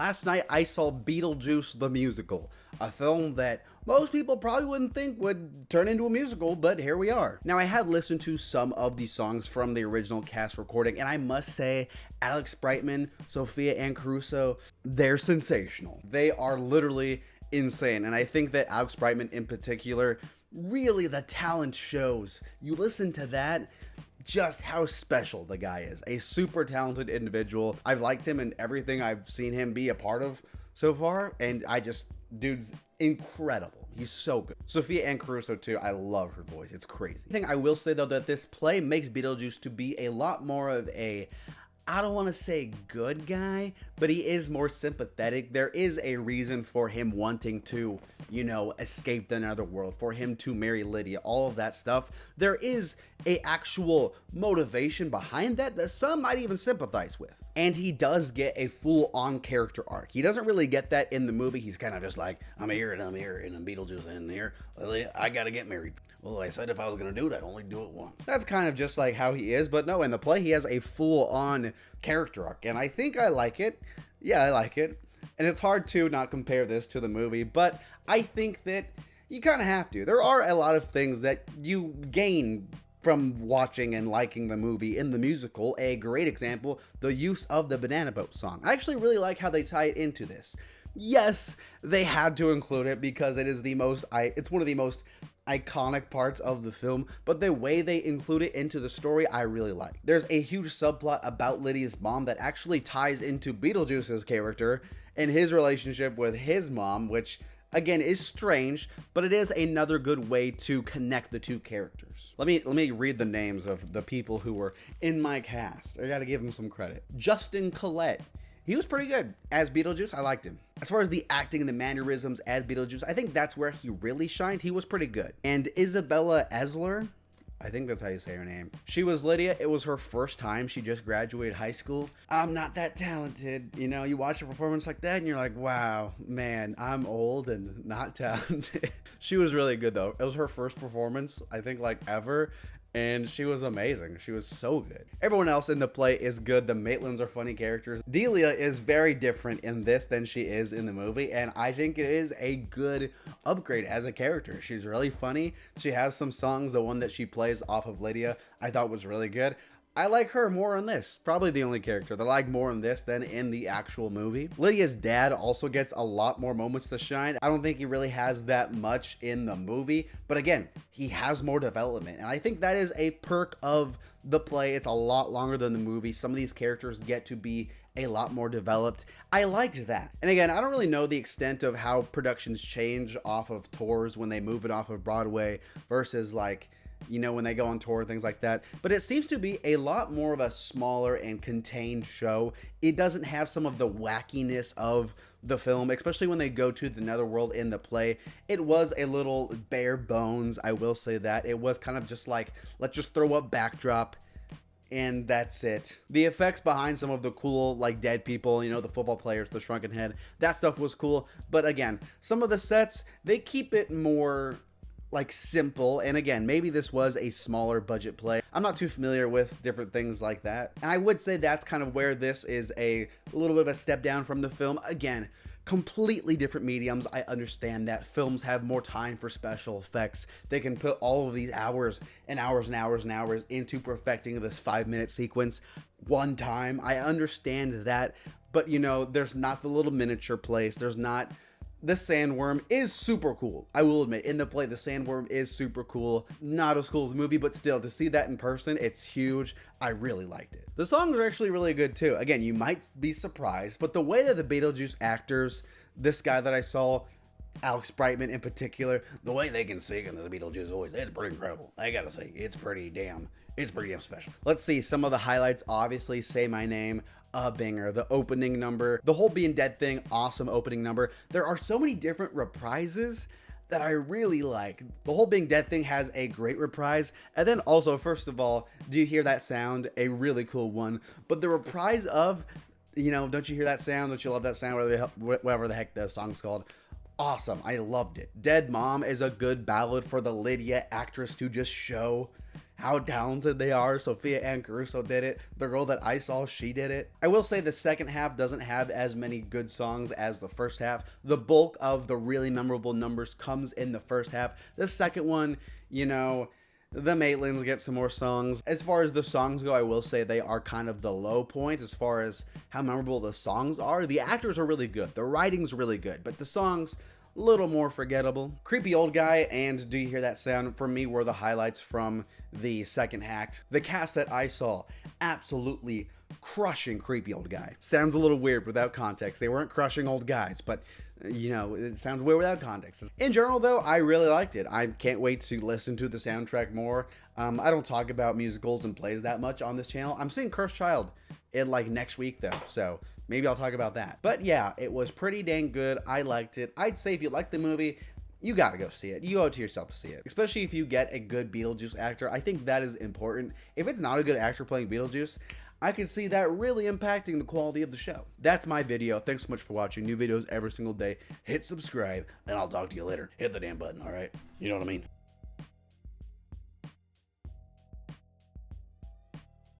Last night I saw Beetlejuice the musical, a film that most people probably wouldn't think would turn into a musical, but here we are. Now, I had listened to some of the songs from the original cast recording, and I must say, Alex Brightman, Sophia Ann Caruso, they're sensational. They are literally insane, and I think that Alex Brightman in particular, really the talent shows. You listen to that, just how special the guy is. A super talented individual. I've liked him in everything I've seen him be a part of so far, and dude's incredible. He's so good. Sophia Ann Caruso too. I love her voice. It's crazy. The thing I will say though, that this play makes Beetlejuice to be a lot more of a, I don't want to say good guy, but he is more sympathetic. There is a reason for him wanting to, escape the netherworld, for him to marry Lydia, all of that stuff. There is a actual motivation behind that some might even sympathize with. And he does get a full-on character arc. He doesn't really get that in the movie. He's kind of just like, I'm here, and I'm Beetlejuice in here. I gotta get married. Well, I said if I was gonna do it, I'd only do it once. That's kind of just like how he is, but no, in the play, he has a full-on character arc, and I think I like it. Yeah, I like it. And it's hard to not compare this to the movie, but I think that you kind of have to. There are a lot of things that you gain from watching and liking the movie in the musical. A great example, the use of the Banana Boat song. I actually really like how they tie it into this. Yes, they had to include it because it's one of the most iconic parts of the film, but the way they include it into the story, I really like. There's a huge subplot about Lydia's mom that actually ties into Beetlejuice's character and his relationship with his mom, which again is strange, but it is another good way to connect the two characters. Let me read the names of the people who were in my cast. I gotta give him some credit. Justin Collette. He was pretty good as Beetlejuice. I liked him. As far as the acting and the mannerisms as Beetlejuice, I think that's where he really shined. He was pretty good. And Isabella Esler, I think that's how you say her name. She was Lydia. It was her first time. She just graduated high school. I'm not that talented. You watch a performance like that and you're like, wow, man, I'm old and not talented. She was really good though. It was her first performance, I think, ever. And she was amazing. She was so good. Everyone else in the play is good. The Maitlands are funny characters. Delia is very different in this than she is in the movie, and I think it is a good upgrade as a character. She's really funny. She has some songs. The one that she plays off of Lydia I thought was really good. I like her more in this. Probably the only character that I like more in this than in the actual movie. Lydia's dad also gets a lot more moments to shine. I don't think he really has that much in the movie, but again, he has more development, and I think that is a perk of the play. It's a lot longer than the movie. Some of these characters get to be a lot more developed. I liked that. And again, I don't really know the extent of how productions change off of tours when they move it off of Broadway versus when they go on tour, things like that. But it seems to be a lot more of a smaller and contained show. It doesn't have some of the wackiness of the film, especially when they go to the netherworld in the play. It was a little bare bones, I will say that. It was kind of just like, let's just throw up backdrop and that's it. The effects behind some of the cool, dead people, the football players, the shrunken head, that stuff was cool. But again, some of the sets, they keep it more simple, and again, maybe this was a smaller budget play. I'm not too familiar with different things like that, and I would say that's kind of where this is a little bit of a step down from the film. Again, completely different mediums. I understand that films have more time for special effects. They can put all of these hours and hours and hours and hours into perfecting this 5-minute sequence one time. I understand that, but there's not the little miniature place. There's not. The sandworm is super cool. I will admit, in the play, the sandworm is super cool. Not as cool as the movie, but still, to see that in person, it's huge. I really liked it. The songs are actually really good too. Again, you might be surprised, but the way that the Beetlejuice actors, this guy that I saw, Alex Brightman in particular, the way they can sing in the Beetlejuice voice, it's pretty incredible. I gotta say, it's pretty damn special. Let's see some of the highlights. Obviously, Say My Name, a banger. The opening number, the whole Being Dead thing, awesome opening number. There are so many different reprises that I really like. The whole Being Dead thing has a great reprise. And then also, first of all, do you hear that sound? A really cool one. But the reprise of, don't you hear that sound? Don't you love that sound? Whatever the heck the song's called. Awesome. I loved it. Dead Mom is a good ballad for the Lydia actress to just show how talented they are. Sophia Ann Caruso did it. The girl that I saw, she did it. I will say the second half doesn't have as many good songs as the first half. The bulk of the really memorable numbers comes in the first half. The second one, you know, the Maitlands get some more songs. As far as the songs go, I will say they are kind of the low point as far as how memorable the songs are. The actors are really good. The writing's really good, but the songs, a little more forgettable. Creepy Old Guy and Do You Hear That Sound, for me, were the highlights from the second act. The cast that I saw, absolutely crushing Creepy Old Guy. Sounds a little weird without context. They weren't crushing old guys, but you know, it sounds weird without context. In general, though, I really liked it. I can't wait to listen to the soundtrack more. I don't talk about musicals and plays that much on this channel. I'm seeing Cursed Child in like next week, though, so maybe I'll talk about that. But yeah, it was pretty dang good. I liked it. I'd say if you like the movie, you gotta go see it. You owe it to yourself to see it. Especially if you get a good Beetlejuice actor. I think that is important. If it's not a good actor playing Beetlejuice, I can see that really impacting the quality of the show. That's my video. Thanks so much for watching. New videos every single day. Hit subscribe, and I'll talk to you later. Hit the damn button, all right? You know what I mean?